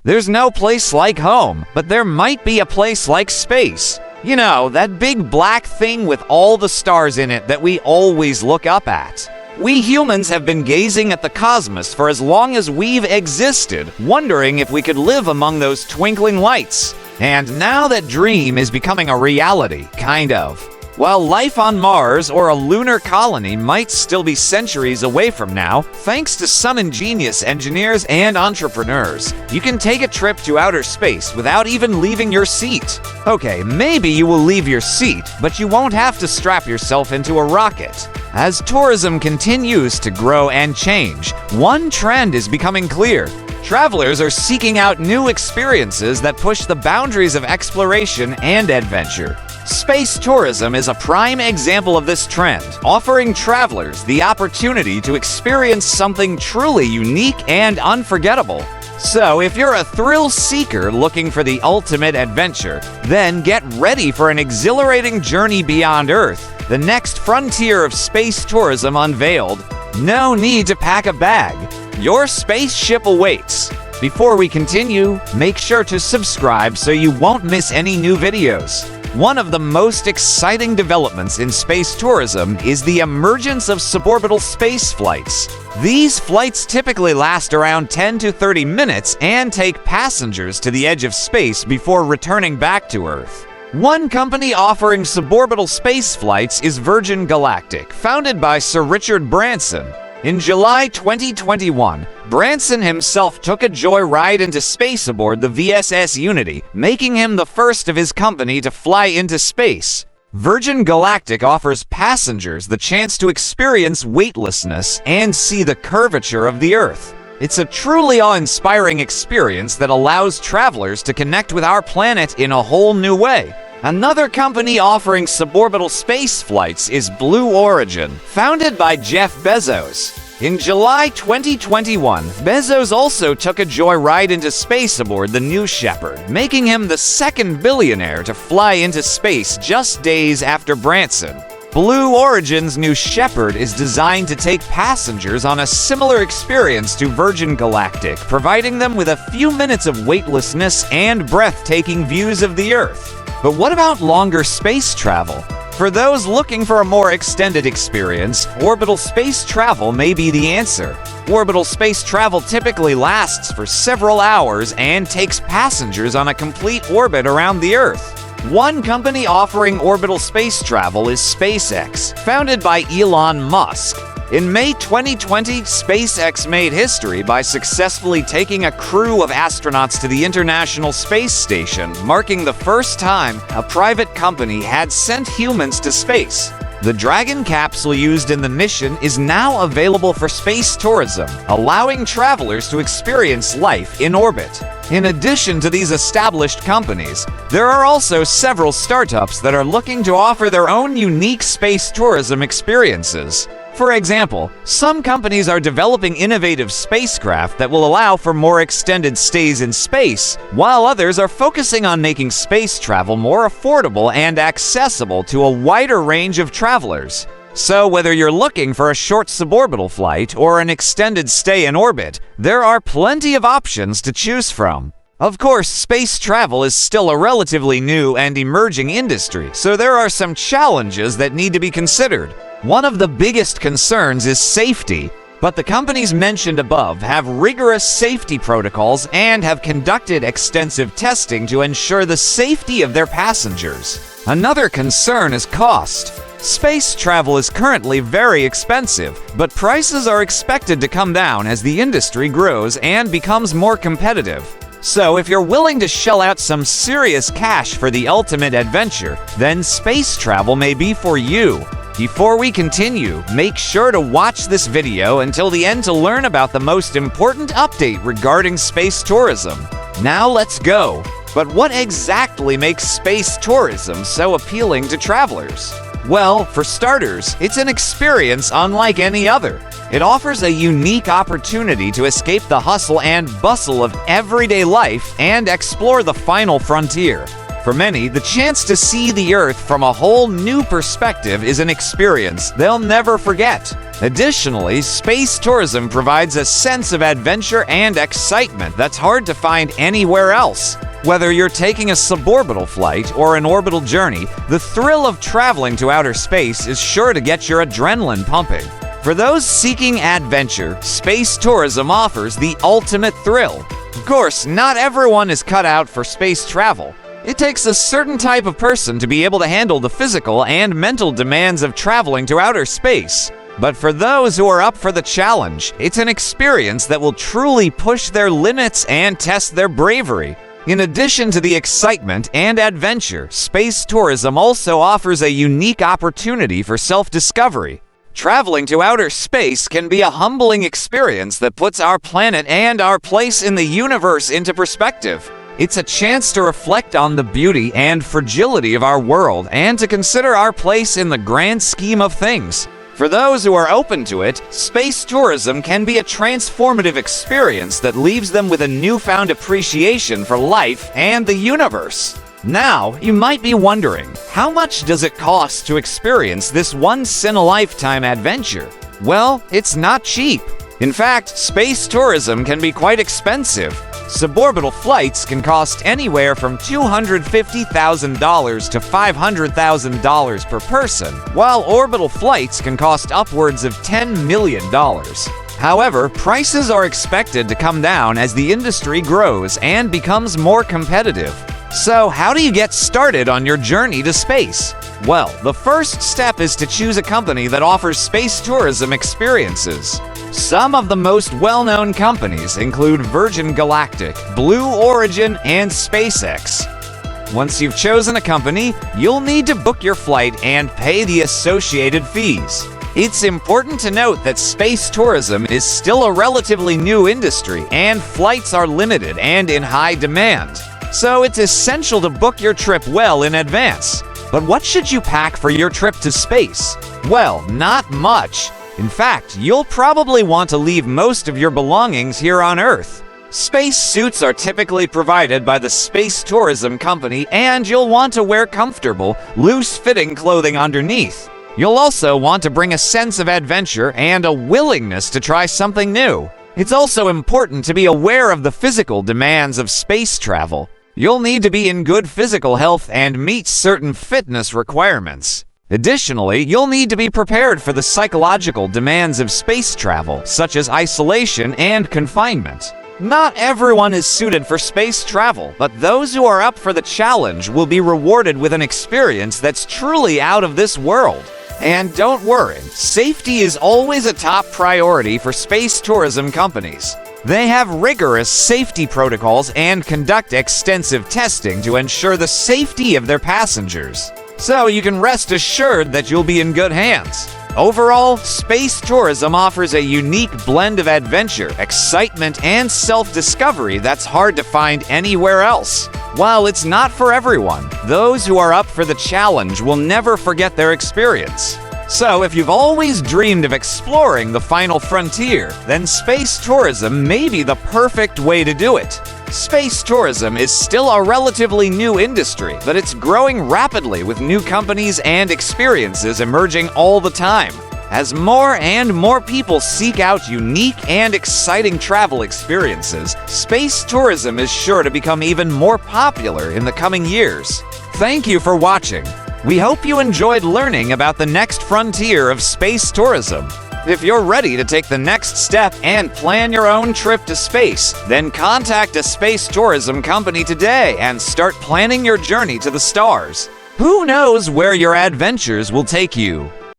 There's no place like home, but there might be a place like space. You know, that big black thing with all the stars in it that we always look up at. We humans have been gazing at the cosmos for as long as we've existed, wondering if we could live among those twinkling lights. And now that dream is becoming a reality, kind of. While life on Mars or a lunar colony might still be centuries away from now, thanks to some ingenious engineers and entrepreneurs, you can take a trip to outer space without even leaving your seat. Okay, maybe you will leave your seat, but you won't have to strap yourself into a rocket. As tourism continues to grow and change, one trend is becoming clear. Travelers are seeking out new experiences that push the boundaries of exploration and adventure. Space tourism is a prime example of this trend, offering travelers the opportunity to experience something truly unique and unforgettable. So, if you're a thrill seeker looking for the ultimate adventure, then get ready for an exhilarating journey beyond Earth, the next frontier of space tourism unveiled. No need to pack a bag. Your spaceship awaits. Before we continue, make sure to subscribe so you won't miss any new videos. One of the most exciting developments in space tourism is the emergence of suborbital space flights. These flights typically last around 10 to 30 minutes and take passengers to the edge of space before returning back to Earth. One company offering suborbital space flights is Virgin Galactic, founded by Sir Richard Branson. In July 2021, Branson himself took a joyride into space aboard the VSS Unity, making him the first of his company to fly into space. Virgin Galactic offers passengers the chance to experience weightlessness and see the curvature of the Earth. It's a truly awe-inspiring experience that allows travelers to connect with our planet in a whole new way. Another company offering suborbital space flights is Blue Origin, founded by Jeff Bezos. In July 2021, Bezos also took a joyride into space aboard the New Shepard, making him the second billionaire to fly into space just days after Branson. Blue Origin's New Shepard is designed to take passengers on a similar experience to Virgin Galactic, providing them with a few minutes of weightlessness and breathtaking views of the Earth. But what about longer space travel? For those looking for a more extended experience, orbital space travel may be the answer. Orbital space travel typically lasts for several hours and takes passengers on a complete orbit around the Earth. One company offering orbital space travel is SpaceX, founded by Elon Musk. In May 2020, SpaceX made history by successfully taking a crew of astronauts to the International Space Station, marking the first time a private company had sent humans to space. The Dragon capsule used in the mission is now available for space tourism, allowing travelers to experience life in orbit. In addition to these established companies, there are also several startups that are looking to offer their own unique space tourism experiences. For example, some companies are developing innovative spacecraft that will allow for more extended stays in space, while others are focusing on making space travel more affordable and accessible to a wider range of travelers. So whether you're looking for a short suborbital flight or an extended stay in orbit, there are plenty of options to choose from. Of course, space travel is still a relatively new and emerging industry, so there are some challenges that need to be considered. One of the biggest concerns is safety, but the companies mentioned above have rigorous safety protocols and have conducted extensive testing to ensure the safety of their passengers. Another concern is cost. Space travel is currently very expensive, but prices are expected to come down as the industry grows and becomes more competitive. So if you're willing to shell out some serious cash for the ultimate adventure, then space travel may be for you. Before we continue, make sure to watch this video until the end to learn about the most important update regarding space tourism. Now let's go. But what exactly makes space tourism so appealing to travelers? Well, for starters, it's an experience unlike any other. It offers a unique opportunity to escape the hustle and bustle of everyday life and explore the final frontier. For many, the chance to see the Earth from a whole new perspective is an experience they'll never forget. Additionally, space tourism provides a sense of adventure and excitement that's hard to find anywhere else. Whether you're taking a suborbital flight or an orbital journey, the thrill of traveling to outer space is sure to get your adrenaline pumping. For those seeking adventure, space tourism offers the ultimate thrill. Of course, not everyone is cut out for space travel. It takes a certain type of person to be able to handle the physical and mental demands of traveling to outer space. But for those who are up for the challenge, it's an experience that will truly push their limits and test their bravery. In addition to the excitement and adventure, space tourism also offers a unique opportunity for self-discovery. Traveling to outer space can be a humbling experience that puts our planet and our place in the universe into perspective. It's a chance to reflect on the beauty and fragility of our world and to consider our place in the grand scheme of things. For those who are open to it, space tourism can be a transformative experience that leaves them with a newfound appreciation for life and the universe. Now, you might be wondering, how much does it cost to experience this once-in-a-lifetime adventure? Well, it's not cheap. In fact, space tourism can be quite expensive. Suborbital flights can cost anywhere from $250,000 to $500,000 per person, while orbital flights can cost upwards of $10 million. However, prices are expected to come down as the industry grows and becomes more competitive. So, how do you get started on your journey to space? Well, the first step is to choose a company that offers space tourism experiences. Some of the most well-known companies include Virgin Galactic, Blue Origin, and SpaceX. Once you've chosen a company, you'll need to book your flight and pay the associated fees. It's important to note that space tourism is still a relatively new industry, and flights are limited and in high demand. So it's essential to book your trip well in advance. But what should you pack for your trip to space? Well, not much. In fact, you'll probably want to leave most of your belongings here on Earth. Space suits are typically provided by the space tourism company, and you'll want to wear comfortable, loose-fitting clothing underneath. You'll also want to bring a sense of adventure and a willingness to try something new. It's also important to be aware of the physical demands of space travel. You'll need to be in good physical health and meet certain fitness requirements. Additionally, you'll need to be prepared for the psychological demands of space travel, such as isolation and confinement. Not everyone is suited for space travel, but those who are up for the challenge will be rewarded with an experience that's truly out of this world. And don't worry, safety is always a top priority for space tourism companies. They have rigorous safety protocols and conduct extensive testing to ensure the safety of their passengers. So you can rest assured that you'll be in good hands. Overall, space tourism offers a unique blend of adventure, excitement, and self-discovery that's hard to find anywhere else. While it's not for everyone, those who are up for the challenge will never forget their experience. So if you've always dreamed of exploring the final frontier, then space tourism may be the perfect way to do it. Space tourism is still a relatively new industry, but it's growing rapidly with new companies and experiences emerging all the time. As more and more people seek out unique and exciting travel experiences, space tourism is sure to become even more popular in the coming years. Thank you for watching. We hope you enjoyed learning about the next frontier of space tourism. If you're ready to take the next step and plan your own trip to space, then contact a space tourism company today and start planning your journey to the stars. Who knows where your adventures will take you?